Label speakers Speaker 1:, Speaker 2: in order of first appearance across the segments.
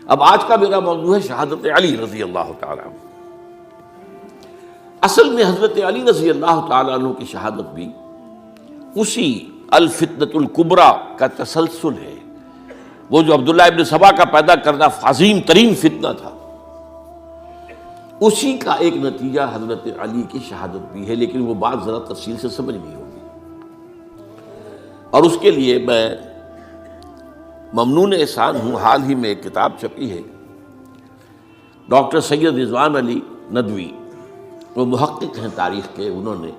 Speaker 1: اب آج کا میرا موضوع ہے شہادت علی رضی اللہ تعالیٰ عنہ۔ اصل میں حضرت علی رضی اللہ تعالیٰ عنہ کی شہادت بھی اسی الفتنۃ الکبریٰ کا تسلسل ہے۔ وہ جو عبداللہ ابن سبا کا پیدا کردہ عظیم ترین فتنہ تھا، اسی کا ایک نتیجہ حضرت علی کی شہادت بھی ہے، لیکن وہ بات ذرا تفصیل سے سمجھنی ہوگی۔ اور اس کے لیے میں ممنون احسان ہوں، حال ہی میں ایک کتاب چھپی ہے، ڈاکٹر سید رضوان علی ندوی، وہ محقق ہیں تاریخ کے، انہوں نے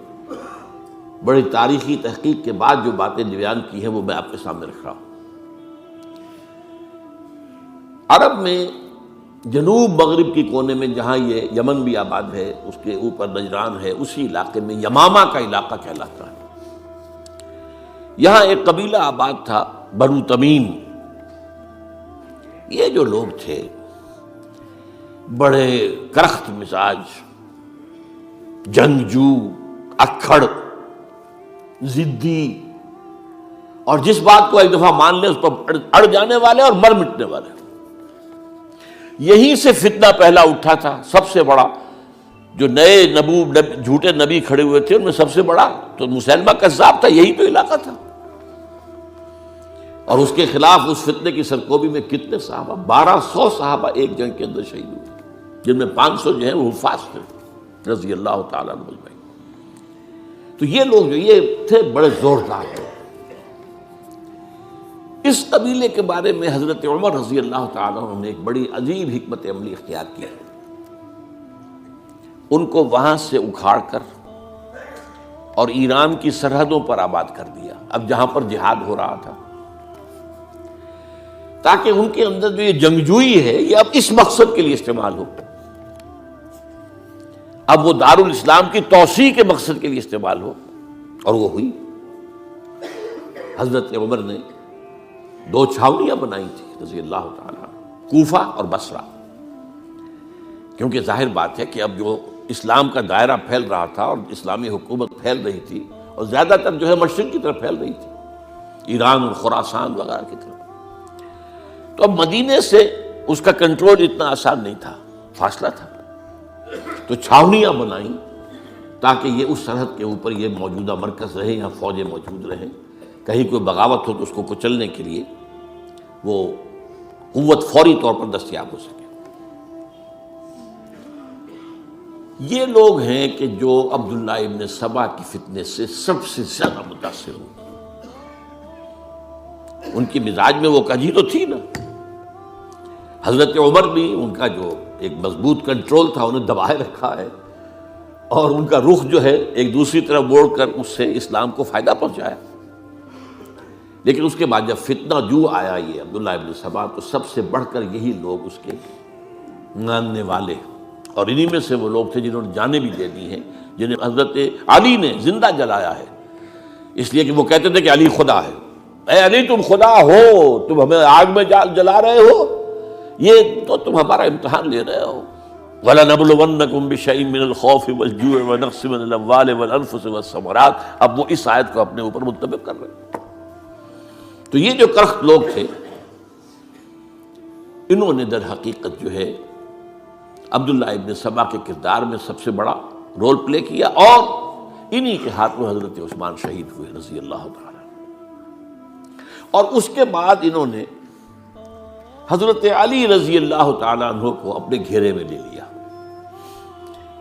Speaker 1: بڑی تاریخی تحقیق کے بعد جو باتیں بیان کی ہیں وہ میں آپ کے سامنے رکھ رہا ہوں۔ عرب میں جنوب مغرب کی کونے میں، جہاں یہ یمن بھی آباد ہے، اس کے اوپر نجران ہے، اسی علاقے میں یمامہ کا علاقہ کہلاتا ہے۔ یہاں ایک قبیلہ آباد تھا، بنو تمیم۔ یہ جو لوگ تھے بڑے کرخت مزاج، جنگجو، اکھڑ، ضدی، اور جس بات کو ایک دفعہ مان لیں اس پر اڑ جانے والے اور مر مٹنے والے۔ یہیں سے فتنہ پہلا اٹھا تھا۔ سب سے بڑا جو نئے جھوٹے نبی کھڑے ہوئے تھے ان میں سب سے بڑا تو مسیلمہ کذاب تھا، یہی تو علاقہ تھا۔ اور اس کے خلاف اس فتنے کی سرکوبی میں کتنے صحابہ، 1200 صحابہ ایک جنگ کے اندر شہید ہوئے، جن میں 500 جو ہیں وہ حفاظ تھے رضی اللہ تعالیٰ عنہ اجمعین۔ تو یہ لوگ جو یہ تھے بڑے زوردار تھے۔ اس قبیلے کے بارے میں حضرت عمر رضی اللہ تعالیٰ عنہ نے ایک بڑی عجیب حکمت عملی اختیار کی۔ ان کو وہاں سے اکھاڑ کر اور ایران کی سرحدوں پر آباد کر دیا، اب جہاں پر جہاد ہو رہا تھا، تاکہ ان کے اندر جو یہ جنگجوئی ہے یہ اب اس مقصد کے لیے استعمال ہو، اب وہ دارالاسلام کی توسیع کے مقصد کے لیے استعمال ہو۔ اور وہ ہوئی۔ حضرت عمر نے 2 چھاونیاں بنائی تھی رضی اللہ تعالیٰ، کوفہ اور بصرہ، کیونکہ ظاہر بات ہے کہ اب جو اسلام کا دائرہ پھیل رہا تھا اور اسلامی حکومت پھیل رہی تھی، اور زیادہ تر جو ہے مشرق کی طرف پھیل رہی تھی، ایران اور خراسان وغیرہ کی طرف۔ تو اب مدینے سے اس کا کنٹرول اتنا آسان نہیں تھا، فاصلہ تھا، تو چھاونیاں بنائیں تاکہ یہ اس سرحد کے اوپر یہ موجودہ مرکز رہے، یہاں فوجیں موجود رہیں، کہیں کوئی بغاوت ہو تو اس کو کچلنے کے لیے وہ قوت فوری طور پر دستیاب ہو سکے۔ یہ لوگ ہیں کہ جو عبداللہ ابن سبا کی فتنے سے سب سے زیادہ متاثر ہوئے۔ ان کی مزاج میں وہ کجی تو تھی نا۔ حضرت عمر بھی ان کا جو ایک مضبوط کنٹرول تھا انہیں دبائے رکھا ہے، اور ان کا رخ جو ہے ایک دوسری طرف موڑ کر اس سے اسلام کو فائدہ پہنچایا۔ لیکن اس کے بعد جب فتنہ جو آیا یہ عبداللہ ابن سبا، تو سب سے بڑھ کر یہی لوگ اس کے ماننے والے، اور انہی میں سے وہ لوگ تھے جنہوں نے جانیں بھی دے دی ہیں، جنہیں حضرت علی نے زندہ جلایا ہے، اس لیے کہ وہ کہتے تھے کہ علی خدا ہے۔ اے علی تم خدا ہو، تم ہمیں آگ میں جلا رہے ہو، یہ تو تم ہمارا امتحان لے رہے ہو۔ وَلَنَبْلُوَنَّكُمْ بِشَيْءٍ مِّنَ الْخَوْفِ وَالْجُوعِ وَنَقْصٍ مِّنَ الْأَمْوَالِ وَالْأَنفُسِ وَالثَّمَرَاتِ۔ اب وہ اس آیت کو اپنے اوپر منطبق کر رہے ہیں۔ تو یہ جو کرخت لوگ تھے، انہوں نے در حقیقت جو ہے عبداللہ ابن سبا کے کردار میں سب سے بڑا رول پلے کیا، اور انہی کے ہاتھ میں حضرت عثمان شہید ہوئے رضی اللہ تعالیٰ۔ اور اس کے بعد انہوں نے حضرت علی رضی اللہ تعالیٰ عنہ کو اپنے گھیرے میں لے لیا،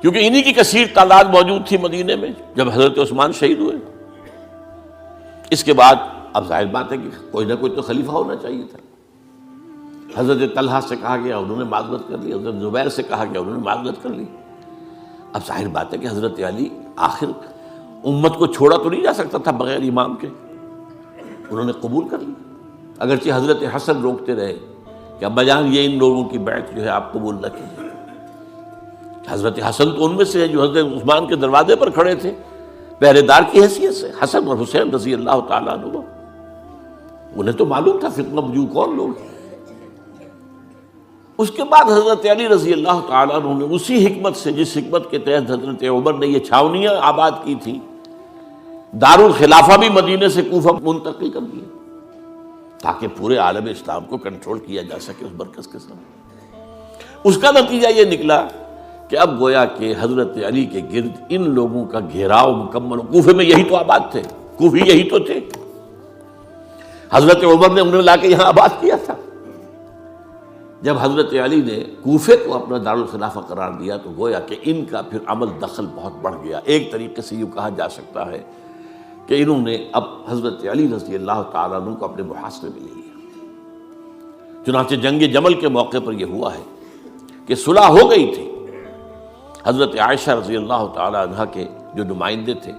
Speaker 1: کیونکہ انہی کی کثیر تعداد موجود تھی مدینے میں جب حضرت عثمان شہید ہوئے۔ اس کے بعد اب ظاہر بات ہے کہ کوئی نہ کوئی تو خلیفہ ہونا چاہیے تھا۔ حضرت طلحہ سے کہا گیا، انہوں نے معذرت کر لی، حضرت زبیر سے کہا گیا، انہوں نے معذرت کر لی۔ اب ظاہر بات ہے کہ حضرت علی آخر امت کو چھوڑا تو نہیں جا سکتا تھا بغیر امام کے، انہوں نے قبول کر لی، اگرچہ حضرت حسن روکتے رہے کہ ابا جان یہ ان لوگوں کی بیعت جو ہے آپ قبول نہ کیجیے۔ حضرت حسن تو ان میں سے ہیں جو حضرت عثمان کے دروازے پر کھڑے تھے پہرے دار کی حیثیت سے، حسن اور حسین رضی اللہ تعالیٰ عنہ، انہیں تو معلوم تھا فتنہ جو کون لوگ ہیں۔ اس کے بعد حضرت علی رضی اللہ تعالیٰ عنہ نے اسی حکمت سے، جس حکمت کے تحت حضرت عمر نے یہ چھاونیاں آباد کی تھی، دارالخلافہ بھی مدینے سے کوفہ منتقل کر دیا، تاکہ پورے عالم اسلام کو کنٹرول کیا جا سکے اس مرکز کے ساتھ۔ اس کا نتیجہ یہ نکلا کہ اب گویا کہ حضرت علی کے گرد ان لوگوں کا گھیراؤ مکمل، کوفے میں یہی تو آباد تھے، کوفی یہی تو تھے، حضرت عمر نے انہیں لا کے یہاں آباد کیا تھا۔ جب حضرت علی نے کوفے کو اپنا دارالخلافہ قرار دیا تو گویا کہ ان کا پھر عمل دخل بہت بڑھ گیا۔ ایک طریقے سے یوں کہا جا سکتا ہے کہ انہوں نے اب حضرت علی رضی اللہ تعالیٰ عنہ کو اپنے محاصرے میں لے لیا۔ چنانچہ جنگ جمل کے موقع پر یہ ہوا ہے کہ صلح ہو گئی تھی، حضرت عائشہ رضی اللہ تعالیٰ عنہ کے جو نمائندے تھے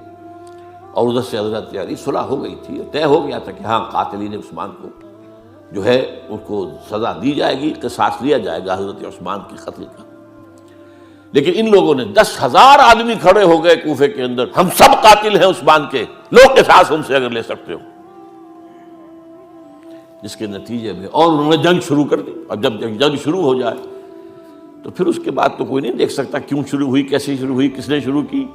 Speaker 1: اور ادھر سے حضرت علی، صلح ہو گئی تھی، طے ہو گیا تھا کہ ہاں قاتلین عثمان کو جو ہے اس کو سزا دی جائے گی، قصاص لیا جائے گا حضرت عثمان کے قتل کا۔ لیکن ان لوگوں نے 10,000 آدمی کھڑے ہو گئے کوفے کے اندر، ہم سب قاتل ہیں عثمان کے، لو قصاص ہم سے اگر لے سکتے ہو، جس کے نتیجے میں اور انہوں نے جنگ شروع کر دی۔ اور جب جنگ شروع ہو جائے تو پھر اس کے بعد تو کوئی نہیں دیکھ سکتا کیوں شروع ہوئی، کیسے شروع ہوئی، کس نے شروع کی۔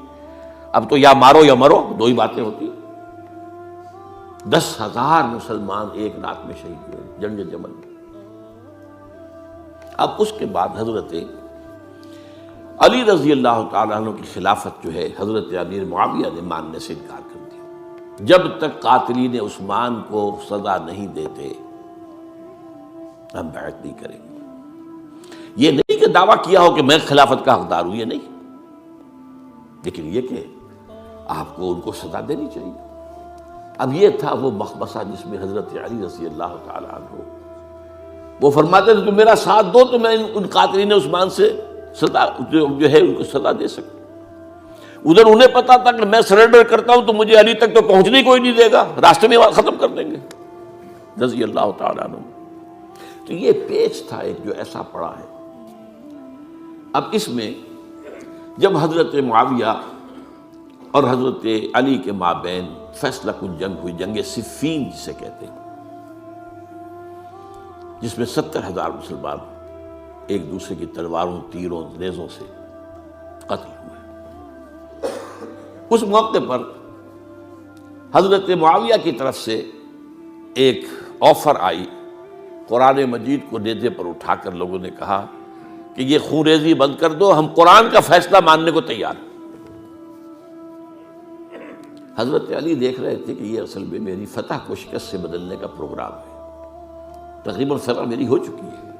Speaker 1: اب تو یا مارو یا مرو، دو ہی باتیں ہوتی۔ 10,000 مسلمان ایک رات میں شہید ہوئے جنگ جمل میں۔ اب اس کے بعد حضرت علی رضی اللہ تعالیٰ عنہ کی خلافت جو ہے حضرت امیر معاویہ نے ماننے سے انکار کر دیا۔ جب تک قاتلین عثمان کو سزا نہیں دیتے ہم بیعت نہیں کریں گے۔ یہ نہیں کہ دعویٰ کیا ہو کہ میں خلافت کا حقدار ہوں، یہ نہیں، لیکن یہ کہ آپ کو ان کو سزا دینی چاہیے۔ اب یہ تھا وہ مخمصہ جس میں حضرت علی رضی اللہ تعالیٰ عنہ وہ فرماتے تھے تو میرا ساتھ دو تو میں ان قاتلین عثمان سے سزا جو ہے ان کو سزا دے سکوں۔ ادھر انہیں پتا تھا کہ میں سرنڈر کرتا ہوں تو مجھے علی تک تو پہنچنے کوئی نہیں دے گا، راستے میں ختم کر دیں گے رضی اللہ تعالیٰ عنہ۔ تو یہ پیچ تھا ایک جو ایسا پڑا ہے۔ اب اس میں جب حضرت معاویہ اور حضرت علی کے مابین فیصلہ کن جنگ ہوئی، جنگ صفین جسے کہتے ہیں، جس میں 70,000 مسلمان ایک دوسرے کی تلواروں، تیروں، نیزوں سے قتل ہوئے۔ اس موقع پر حضرت معاویہ کی طرف سے ایک آفر آئی، قرآن مجید کو نیزے پر اٹھا کر لوگوں نے کہا کہ یہ خونریزی بند کر دو، ہم قرآن کا فیصلہ ماننے کو تیار ہیں۔ حضرت علی دیکھ رہے تھے کہ یہ اصل میں میری فتح کو شکست سے بدلنے کا پروگرام ہے، تقریباً فتح میری ہو چکی ہے،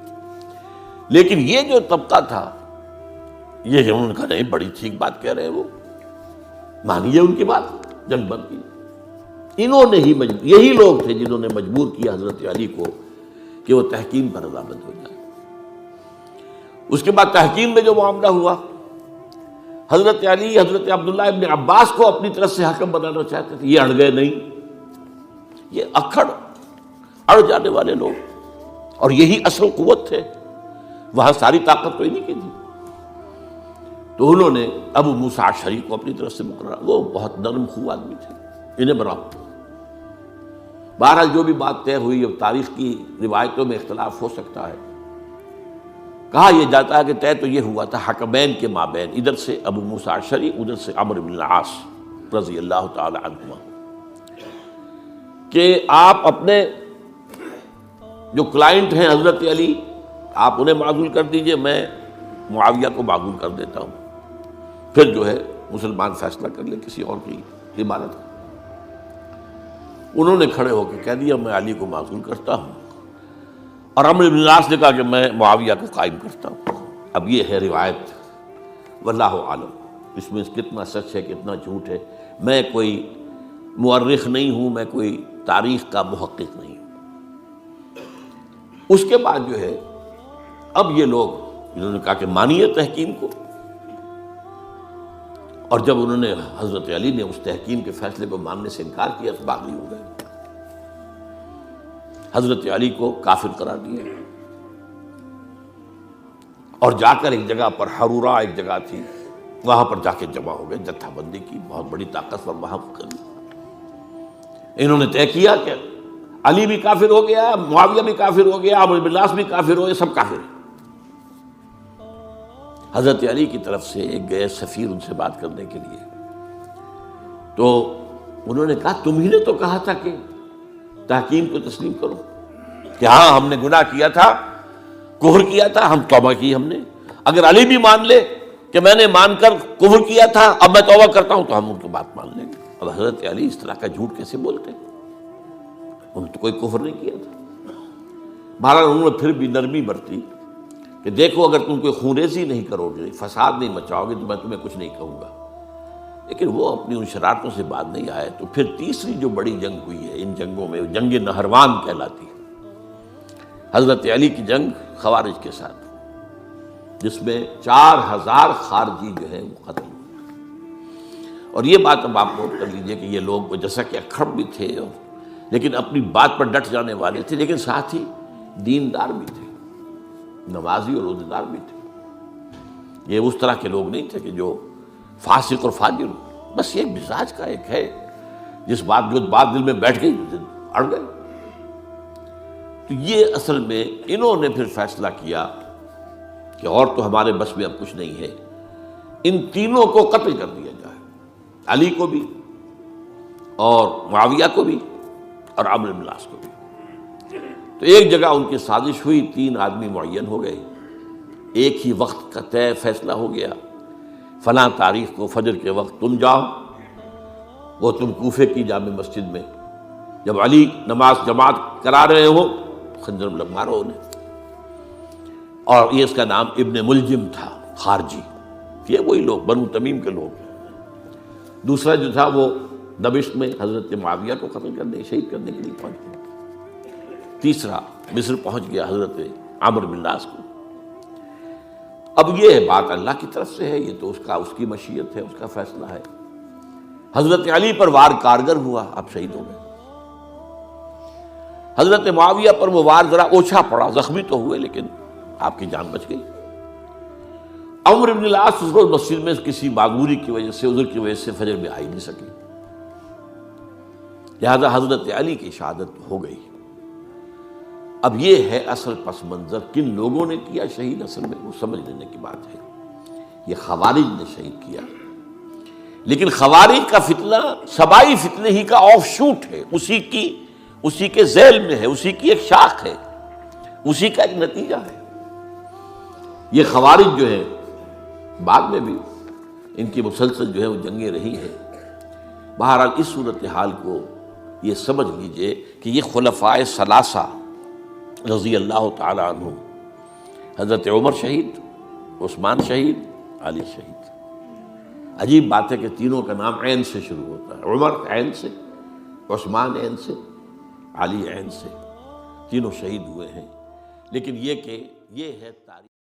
Speaker 1: لیکن یہ جو طبقہ تھا یہ انہوں نے کہا نہیں بڑی ٹھیک بات کہہ رہے ہیں، وہ مانیے ان کی بات، جنگ بند کی۔ انہوں نے ہی یہی لوگ تھے جنہوں نے مجبور کیا حضرت علی کو کہ وہ تحکیم پر رضامند ہو جائے۔ اس کے بعد تحکیم میں جو معاملہ ہوا، حضرت علی حضرت عبداللہ ابن عباس کو اپنی طرف سے حکم بنانا چاہتے تھے، یہ اڑ گئے نہیں، یہ اکھڑ اڑ جانے والے لوگ، اور یہی اصل قوت تھے، وہاں ساری طاقت تو انہیں کی تھی۔ تو انہوں نے ابو موسیٰ اشعری کو اپنی طرف سے مقررہ، وہ بہت نرم خو آدمی تھے، انہیں بناؤ۔ بہرحال جو بھی بات طے ہوئی، اب تاریخ کی روایتوں میں اختلاف ہو سکتا ہے، کہا یہ جاتا ہے کہ طے تو یہ ہوا تھا حکمین کے مابین، ادھر سے ابو موسیٰ اشعری، ادھر سے عمرو بن العاص رضی اللہ تعالی عنہما، کہ آپ اپنے جو کلائنٹ ہیں حضرت علی آپ انہیں معزول کر دیجئے، میں معاویہ کو معزول کر دیتا ہوں، پھر جو ہے مسلمان فیصلہ کر لے کسی اور کی عبادت۔ انہوں نے کھڑے ہو کے کہہ دیا میں علی کو معزول کرتا ہوں، اور عمرو بن العاص نے کہا کہ میں معاویہ کو قائم کرتا ہوں۔ اب یہ ہے روایت، واللہ عالم اس میں کتنا سچ ہے کتنا جھوٹ ہے، میں کوئی مورخ نہیں ہوں، میں کوئی تاریخ کا محقق نہیں ہوں۔ اس کے بعد جو ہے اب یہ لوگ انہوں نے کہا کہ مانیے تحکیم کو، اور جب انہوں نے حضرت علی نے اس تحکیم کے فیصلے کو ماننے سے انکار کیا تو باغی ہو گئے، حضرت علی کو کافر قرار دیا، اور جا کر ایک جگہ پر حرورہ ایک جگہ تھی وہاں پر جا کے جمع ہو گئے، جتھا بندی کی، بہت بڑی طاقت پر وہاں کر۔ انہوں نے طے کیا کہ علی بھی کافر ہو گیا، معاویہ بھی کافر ہو گیا، عمرو بن العاص بھی کافر ہو گئے، سب کافر ہیں۔ حضرت علی کی طرف سے ایک گئے سفیر ان سے بات کرنے کے لیے، تو انہوں نے کہا تم ہی نے تو کہا تھا کہ تحکیم کو تسلیم کرو، کہ ہاں ہم نے گناہ کیا تھا، کفر کیا تھا، ہم توبہ کی ہم نے. اگر علی بھی مان لے کہ میں نے مان کر کفر کیا تھا، اب میں توبہ کرتا ہوں، تو ہم ان کی بات مان لیں گے. اب حضرت علی اس طرح کا جھوٹ کیسے بولتے؟ انہوں نے تو کوئی کفر نہیں کیا تھا. بہرحال انہوں نے پھر بھی نرمی برتی کہ دیکھو اگر تم کوئی خونریزی نہیں کرو گے، فساد نہیں مچاؤ گے، تو میں تمہیں کچھ نہیں کہوں گا. لیکن وہ اپنی ان شرارتوں سے بعد نہیں آئے. تو پھر تیسری جو بڑی جنگ ہوئی ہے ان جنگوں میں، جنگ نہروان کہلاتی ہے، حضرت علی کی جنگ خوارج کے ساتھ، جس میں 4000 خارجی جو ہیں وہ قتل ہوئے. اور یہ بات اب آپ نوٹ کر لیجئے کہ یہ لوگ جیسا کہ اکھڑ بھی تھے لیکن اپنی بات پر ڈٹ جانے والے تھے، لیکن ساتھ ہی دیندار بھی تھے، نمازی اور روزہ دار بھی تھے. یہ اس طرح کے لوگ نہیں تھے کہ جو فاسق اور فاجر ہو. بس یہ مزاج کا ایک ہے، جو بات دل میں بیٹھ گئی اڑ گئے. تو یہ اصل میں انہوں نے پھر فیصلہ کیا کہ اور تو ہمارے بس میں اب کچھ نہیں ہے، ان تینوں کو قتل کر دیا جائے، علی کو بھی اور معاویہ کو بھی اور عمرو بن العاص کو بھی. تو ایک جگہ ان کی سازش ہوئی، 3 آدمی معین ہو گئے، ایک ہی وقت کا طے فیصلہ ہو گیا، فلاں تاریخ کو فجر کے وقت تم جاؤ، وہ تم کوفے کی جامع مسجد میں، جب علی نماز جماعت کرا رہے ہو خنجر مارو انہیں. اور یہ اس کا نام ابن ملجم تھا، خارجی، یہ وہی لوگ بنو تمیم کے لوگ. دوسرا جو تھا وہ دمشق میں حضرت معاویہ کو قتل کرنے، شہید کرنے کے لیے پہنچ گیا. تیسرا مصر پہنچ گیا حضرت عمرو بن العاص کو. اب یہ بات اللہ کی طرف سے ہے، یہ تو اس کی مشیت ہے، اس کا فیصلہ ہے. حضرت علی پر وار کارگر ہوا، اب شہید ہو گئے. حضرت معاویہ پر وہ وار ذرا اوچھا پڑا، زخمی تو ہوئے لیکن آپ کی جان بچ گئی. عمرو بن العاص اس روز مسجد میں کسی معذوری کی وجہ سے، عذر کی وجہ سے فجر میں آ ہی نہیں سکی، لہذا حضرت علی کی شہادت ہو گئی. اب یہ ہے اصل پس منظر، کن لوگوں نے کیا شہید، اصل میں وہ سمجھ لینے کی بات ہے. یہ خوارج نے شہید کیا، لیکن خوارج کا فتنہ سبائی فتنے ہی کا آف شوٹ ہے، اسی کے ذیل میں ہے، اسی کی ایک شاخ ہے، اسی کا ایک نتیجہ ہے. یہ خوارج جو ہے بعد میں بھی ان کی مسلسل جو ہے وہ جنگیں رہی ہیں. بہرحال اس صورتحال کو یہ سمجھ لیجئے کہ یہ خلفائے ثلاثہ رضی اللہ تعالی عنہ، حضرت عمر شہید، عثمان شہید، علی شہید. عجیب بات ہے کہ تینوں کا نام عین سے شروع ہوتا ہے، عمر عین سے، عثمان عین سے، علی عین سے، تینوں شہید ہوئے ہیں. لیکن یہ کہ یہ ہے تاریخ.